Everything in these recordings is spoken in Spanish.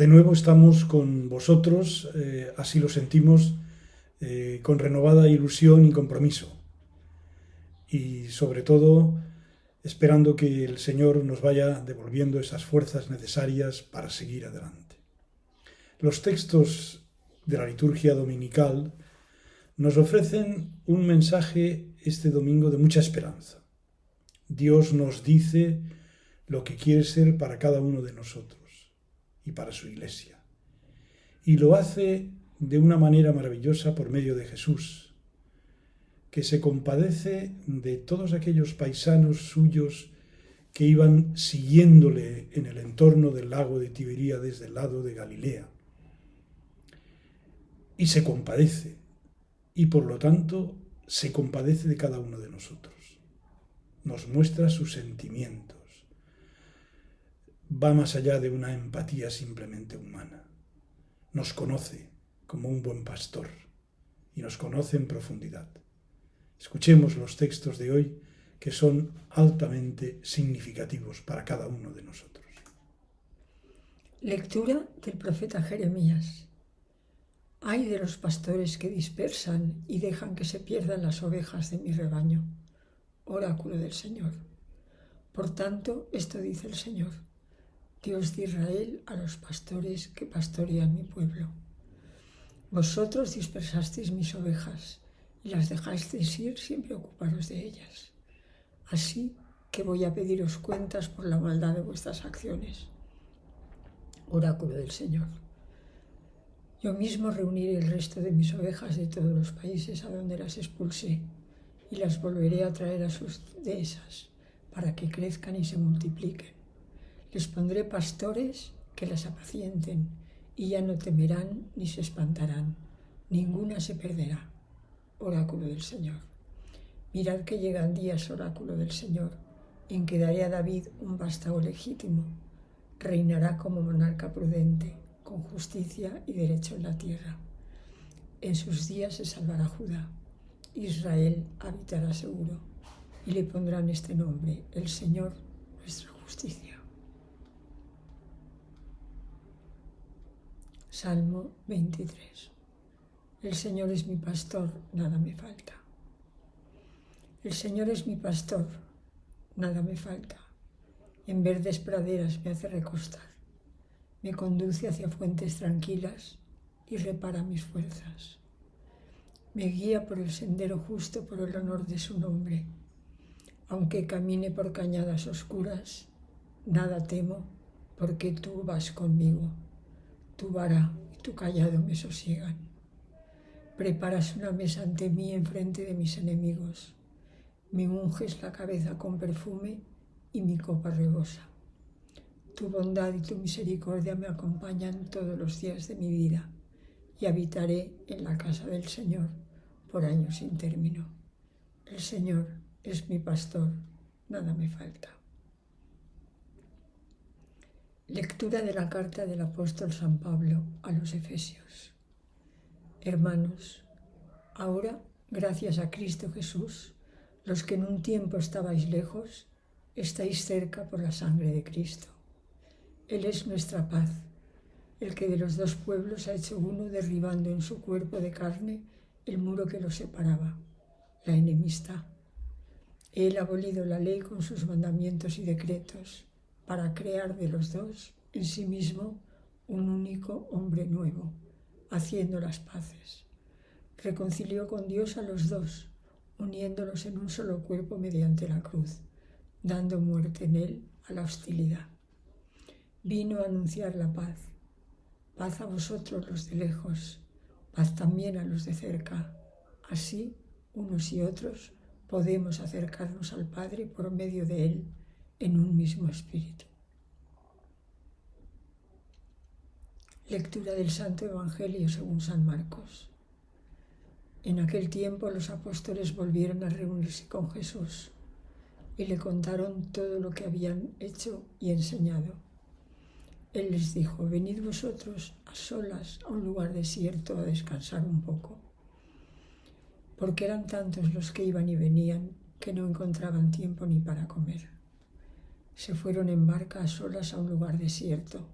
De nuevo estamos con vosotros, así lo sentimos, con renovada ilusión y compromiso. Y sobre todo, esperando que el Señor nos vaya devolviendo esas fuerzas necesarias para seguir adelante. Los textos de la liturgia dominical nos ofrecen un mensaje este domingo de mucha esperanza. Dios nos dice lo que quiere ser para cada uno de nosotros y para su Iglesia. Y lo hace de una manera maravillosa por medio de Jesús, que se compadece de todos aquellos paisanos suyos que iban siguiéndole en el entorno del lago de Tiberíades, del lado de Galilea. Y se compadece, y por lo tanto se compadece de cada uno de nosotros. Nos muestra sus sentimientos. Va más allá de una empatía simplemente humana. Nos conoce como un buen pastor y nos conoce en profundidad. Escuchemos los textos de hoy que son altamente significativos para cada uno de nosotros. Lectura del profeta Jeremías. Ay de los pastores que dispersan y dejan que se pierdan las ovejas de mi rebaño. Oráculo del Señor. Por tanto, esto dice el Señor, Dios de Israel, a los pastores que pastorean mi pueblo. Vosotros dispersasteis mis ovejas y las dejasteis ir sin preocuparos de ellas. Así que voy a pediros cuentas por la maldad de vuestras acciones. Oráculo del Señor. Yo mismo reuniré el resto de mis ovejas de todos los países a donde las expulsé y las volveré a traer a sus dehesas para que crezcan y se multipliquen. Les pondré pastores que las apacienten y ya no temerán ni se espantarán. Ninguna se perderá. Oráculo del Señor. Mirad que llegan días, oráculo del Señor, en que daré a David un vástago legítimo. Reinará como monarca prudente, con justicia y derecho en la tierra. En sus días se salvará Judá. Israel habitará seguro y le pondrán este nombre, el Señor, nuestra justicia. Salmo 23. El Señor es mi pastor, nada me falta. El Señor es mi pastor, nada me falta. En verdes praderas me hace recostar. Me conduce hacia fuentes tranquilas y repara mis fuerzas. Me guía por el sendero justo por el honor de su nombre. Aunque camine por cañadas oscuras, nada temo, porque tú vas conmigo. Tu vara y tu cayado me sosiegan. Preparas una mesa ante mí enfrente de mis enemigos. Me unges la cabeza con perfume y mi copa rebosa. Tu bondad y tu misericordia me acompañan todos los días de mi vida y habitaré en la casa del Señor por años sin término. El Señor es mi pastor, nada me falta. Lectura de la carta del apóstol San Pablo a los Efesios. Hermanos, ahora, gracias a Cristo Jesús, los que en un tiempo estabais lejos, estáis cerca por la sangre de Cristo. Él es nuestra paz, el que de los dos pueblos ha hecho uno, derribando en su cuerpo de carne el muro que los separaba, la enemistad. Él ha abolido la ley con sus mandamientos y decretos, para crear de los dos en sí mismo un único hombre nuevo, haciendo las paces. Reconcilió con Dios a los dos, uniéndolos en un solo cuerpo mediante la cruz, dando muerte en él a la hostilidad. Vino a anunciar la paz. Paz a vosotros los de lejos, paz también a los de cerca. Así, unos y otros, podemos acercarnos al Padre por medio de él, en un mismo espíritu. Lectura del Santo Evangelio según San Marcos. En aquel tiempo los apóstoles volvieron a reunirse con Jesús y le contaron todo lo que habían hecho y enseñado. Él les dijo, venid vosotros a solas a un lugar desierto a descansar un poco. Porque eran tantos los que iban y venían que no encontraban tiempo ni para comer. Se fueron en barca a solas a un lugar desierto.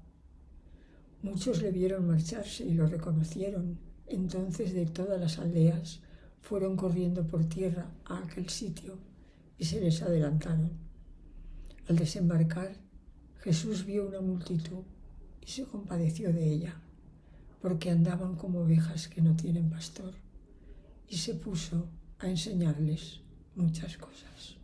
Muchos le vieron marcharse y lo reconocieron. Entonces de todas las aldeas fueron corriendo por tierra a aquel sitio y se les adelantaron. Al desembarcar, Jesús vio una multitud y se compadeció de ella, porque andaban como ovejas que no tienen pastor, y se puso a enseñarles muchas cosas.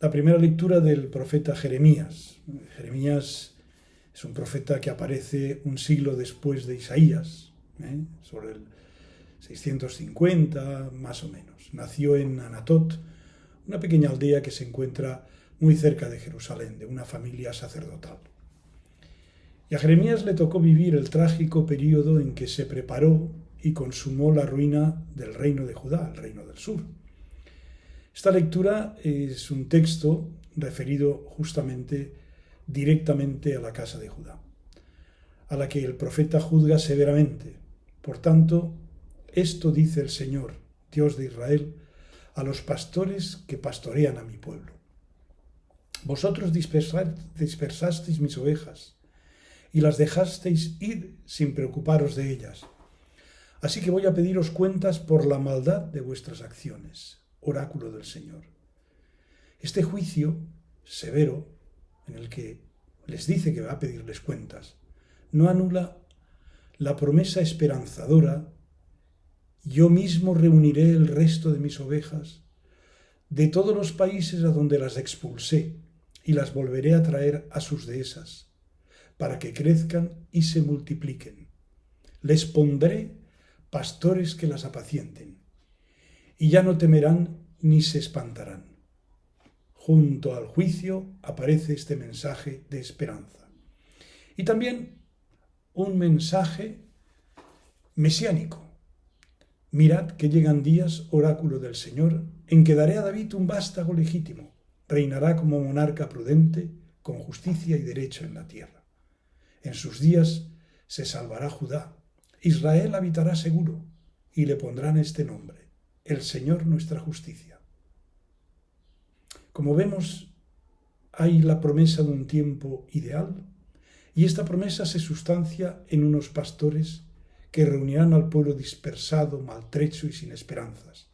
La primera lectura del profeta Jeremías. Jeremías es un profeta que aparece un siglo después de Isaías, sobre el 650 más o menos. Nació en Anatot, una pequeña aldea que se encuentra muy cerca de Jerusalén, de una familia sacerdotal. Y a Jeremías le tocó vivir el trágico período en que se preparó y consumó la ruina del reino de Judá, el reino del sur. Esta lectura es un texto referido justamente directamente a la casa de Judá, a la que el profeta juzga severamente. Por tanto, esto dice el Señor, Dios de Israel, a los pastores que pastorean a mi pueblo. Vosotros dispersasteis mis ovejas y las dejasteis ir sin preocuparos de ellas. Así que voy a pediros cuentas por la maldad de vuestras acciones, oráculo del Señor. Este juicio severo, en el que les dice que va a pedirles cuentas, no anula la promesa esperanzadora: yo mismo reuniré el resto de mis ovejas de todos los países a donde las expulsé y las volveré a traer a sus dehesas, para que crezcan y se multipliquen. Les pondré pastores que las apacienten, y ya no temerán ni se espantarán. Junto al juicio aparece este mensaje de esperanza. Y también un mensaje mesiánico. Mirad que llegan días, oráculo del Señor, en que daré a David un vástago legítimo. Reinará como monarca prudente, con justicia y derecho en la tierra. En sus días se salvará Judá. Israel habitará seguro, y le pondrán este nombre: el Señor nuestra justicia. Como vemos, hay la promesa de un tiempo ideal, y esta promesa se sustancia en unos pastores que reunirán al pueblo dispersado, maltrecho y sin esperanzas.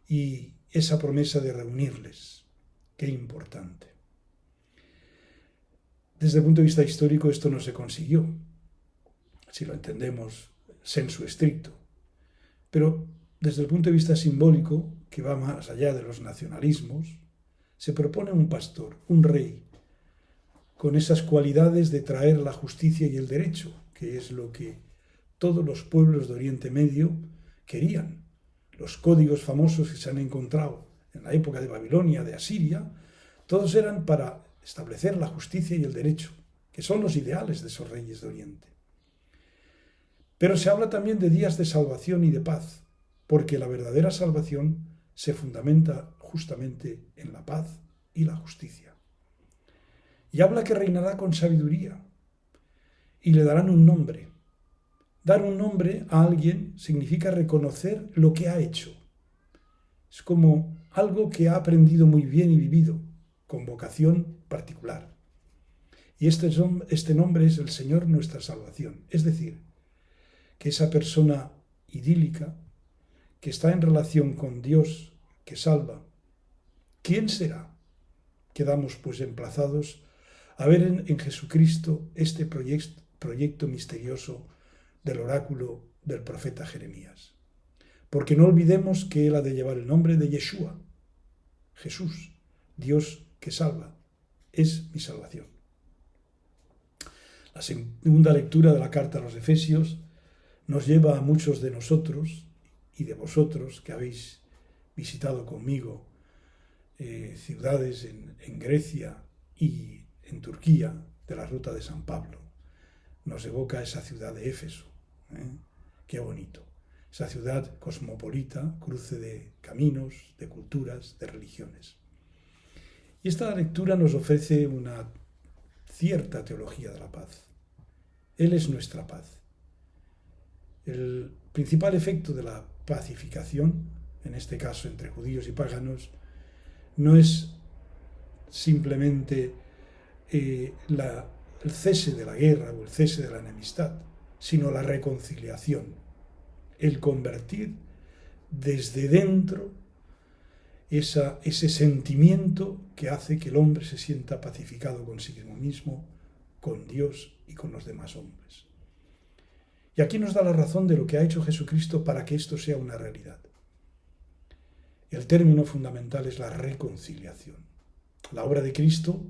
Y esa promesa de reunirles, qué importante. Desde el punto de vista histórico esto no se consiguió, si lo entendemos sensu stricto. Pero desde el punto de vista simbólico, que va más allá de los nacionalismos, se propone un pastor, un rey, con esas cualidades de traer la justicia y el derecho, que es lo que todos los pueblos de Oriente Medio querían. Los códigos famosos que se han encontrado en la época de Babilonia, de Asiria, todos eran para establecer la justicia y el derecho, que son los ideales de esos reyes de Oriente. Pero se habla también de días de salvación y de paz, porque la verdadera salvación se fundamenta justamente en la paz y la justicia. Y habla que reinará con sabiduría, y le darán un nombre. Dar un nombre a alguien significa reconocer lo que ha hecho. Es como algo que ha aprendido muy bien y vivido, con vocación particular. Y este nombre es el Señor nuestra salvación. Es decir, que esa persona idílica que está en relación con Dios que salva, ¿quién será? Quedamos pues emplazados a ver en Jesucristo este proyecto misterioso del oráculo del profeta Jeremías. Porque no olvidemos que él ha de llevar el nombre de Yeshua, Jesús, Dios que salva, es mi salvación. La segunda lectura de la carta a los Efesios nos lleva a muchos de nosotros y de vosotros que habéis visitado conmigo ciudades en Grecia y en Turquía de la ruta de San Pablo. Nos evoca esa ciudad de Éfeso. Qué bonito. Esa ciudad cosmopolita, cruce de caminos, de culturas, de religiones. Y esta lectura nos ofrece una cierta teología de la paz. Él es nuestra paz. El principal efecto de la pacificación, en este caso entre judíos y paganos, no es simplemente el cese de la guerra o el cese de la enemistad, sino la reconciliación, el convertir desde dentro ese sentimiento que hace que el hombre se sienta pacificado consigo mismo, con Dios y con los demás hombres. Y aquí nos da la razón de lo que ha hecho Jesucristo para que esto sea una realidad. El término fundamental es la reconciliación. La obra de Cristo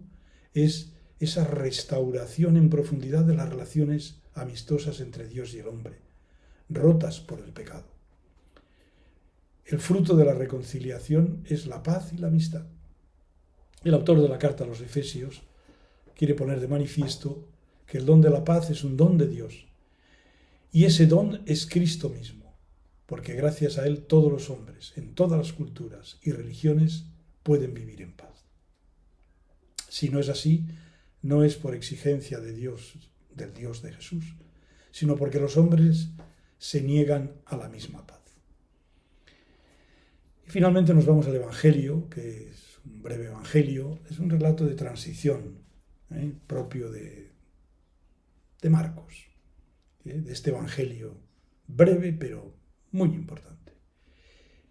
es esa restauración en profundidad de las relaciones amistosas entre Dios y el hombre, rotas por el pecado. El fruto de la reconciliación es la paz y la amistad. El autor de la carta a los Efesios quiere poner de manifiesto que el don de la paz es un don de Dios. Y ese don es Cristo mismo, porque gracias a Él todos los hombres, en todas las culturas y religiones, pueden vivir en paz. Si no es así, no es por exigencia de Dios, del Dios de Jesús, sino porque los hombres se niegan a la misma paz. Y finalmente nos vamos al Evangelio, que es un breve Evangelio, es un relato de transición, propio de Marcos, de este Evangelio breve pero muy importante.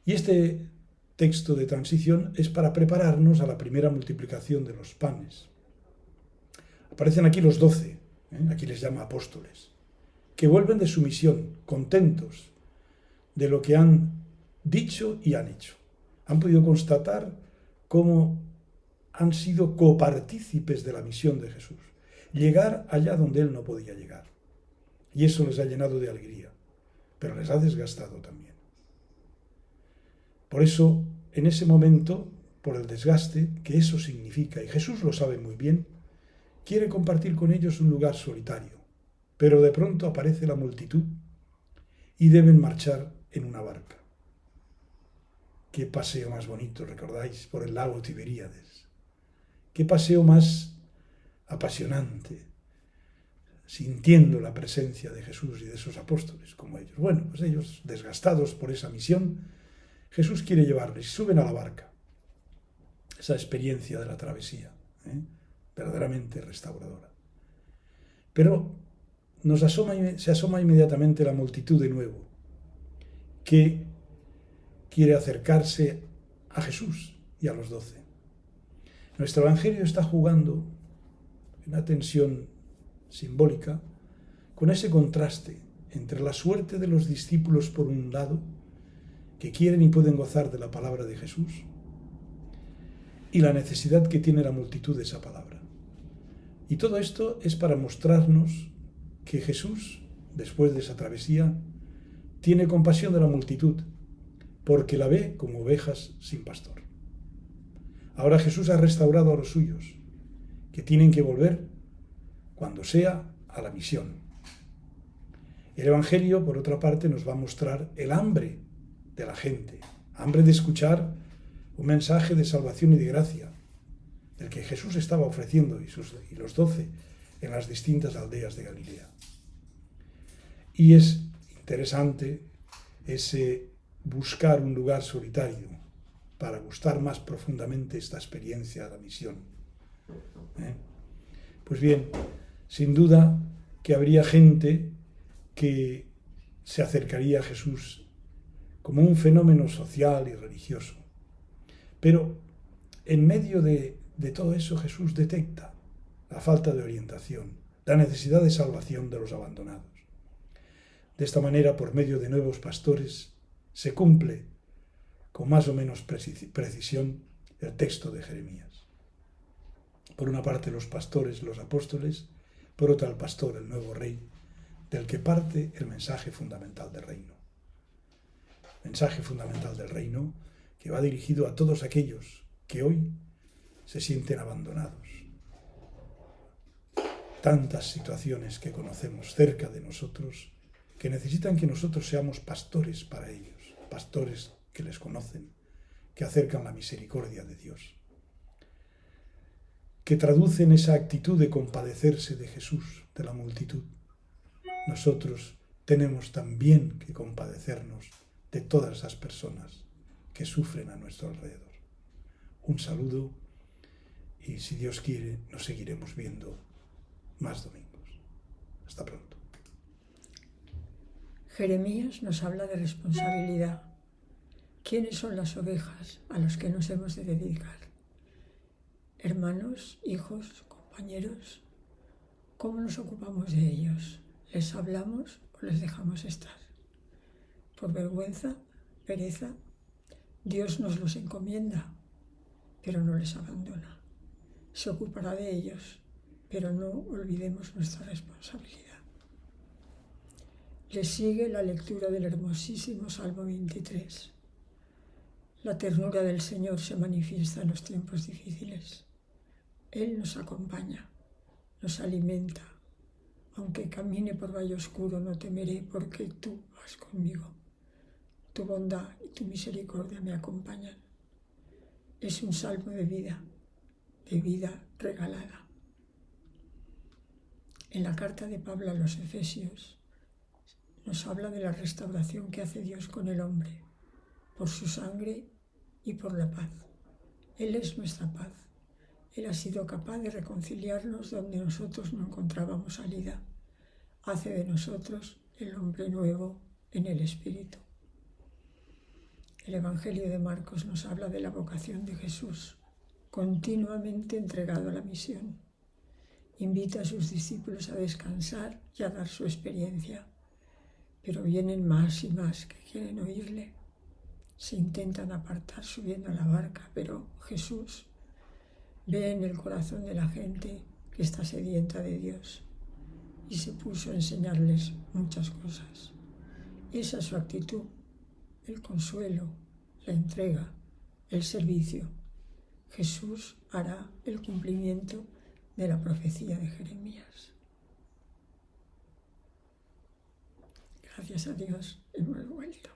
Y este texto de transición es para prepararnos a la primera multiplicación de los panes. Aparecen aquí los 12, aquí les llama apóstoles, que vuelven de su misión, contentos de lo que han dicho y han hecho. Han podido constatar cómo han sido copartícipes de la misión de Jesús, llegar allá donde Él no podía llegar. Y eso les ha llenado de alegría, pero les ha desgastado también. Por eso, en ese momento, por el desgaste que eso significa, y Jesús lo sabe muy bien, quiere compartir con ellos un lugar solitario, pero de pronto aparece la multitud y deben marchar en una barca. Qué paseo más bonito, recordáis, por el lago Tiberíades. Qué paseo más apasionante, sintiendo la presencia de Jesús y de sus apóstoles como ellos. Bueno, pues ellos, desgastados por esa misión, Jesús quiere llevarles, suben a la barca. Esa experiencia de la travesía, verdaderamente restauradora. Pero se asoma inmediatamente la multitud de nuevo, que quiere acercarse a Jesús y a los 12. Nuestro Evangelio está jugando una tensión simbólica con ese contraste entre la suerte de los discípulos por un lado, que quieren y pueden gozar de la palabra de Jesús, y la necesidad que tiene la multitud de esa palabra. Y todo esto es para mostrarnos que Jesús, después de esa travesía, tiene compasión de la multitud, porque la ve como ovejas sin pastor. Ahora Jesús ha restaurado a los suyos, que tienen que volver, cuando sea, a la misión. El Evangelio, por otra parte, nos va a mostrar el hambre de la gente, hambre de escuchar un mensaje de salvación y de gracia, del que Jesús estaba ofreciendo y los 12 en las distintas aldeas de Galilea. Y es interesante ese buscar un lugar solitario para gustar más profundamente esta experiencia de la misión. Pues bien, sin duda que habría gente que se acercaría a Jesús como un fenómeno social y religioso. Pero en medio de todo eso Jesús detecta la falta de orientación, la necesidad de salvación de los abandonados. De esta manera, por medio de nuevos pastores, se cumple con más o menos precisión el texto de Jeremías. Por una parte los pastores, los apóstoles, por otra el pastor, el nuevo rey, del que parte el mensaje fundamental del reino. Mensaje fundamental del reino que va dirigido a todos aquellos que hoy se sienten abandonados. Tantas situaciones que conocemos cerca de nosotros que necesitan que nosotros seamos pastores para ellos, pastores que les conocen, que acercan la misericordia de Dios, que traducen esa actitud de compadecerse de Jesús, de la multitud. Nosotros tenemos también que compadecernos de todas esas personas que sufren a nuestro alrededor. Un saludo y si Dios quiere nos seguiremos viendo más domingos. Hasta pronto. Jeremías nos habla de responsabilidad. ¿Quiénes son las ovejas a los que nos hemos de dedicar? Hermanos, hijos, compañeros, ¿cómo nos ocupamos de ellos? ¿Les hablamos o les dejamos estar? Por vergüenza, pereza, Dios nos los encomienda, pero no les abandona. Se ocupará de ellos, pero no olvidemos nuestra responsabilidad. Le sigue la lectura del hermosísimo Salmo 23. La ternura del Señor se manifiesta en los tiempos difíciles. Él nos acompaña, nos alimenta. Aunque camine por valle oscuro, no temeré, porque tú vas conmigo. Tu bondad y tu misericordia me acompañan. Es un salmo de vida regalada. En la carta de Pablo a los Efesios nos habla de la restauración que hace Dios con el hombre, por su sangre y por la paz. Él es nuestra paz. Él ha sido capaz de reconciliarnos donde nosotros no encontrábamos salida. Hace de nosotros el hombre nuevo en el Espíritu. El Evangelio de Marcos nos habla de la vocación de Jesús, continuamente entregado a la misión. Invita a sus discípulos a descansar y a dar su experiencia, pero vienen más y más que quieren oírle. Se intentan apartar subiendo a la barca, pero Jesús ve en el corazón de la gente que está sedienta de Dios y se puso a enseñarles muchas cosas. Esa es su actitud, el consuelo, la entrega, el servicio. Jesús hará el cumplimiento de la profecía de Jeremías. Gracias a Dios hemos vuelto.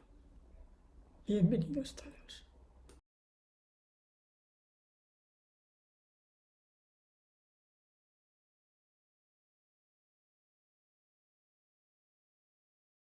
Bienvenidos todos.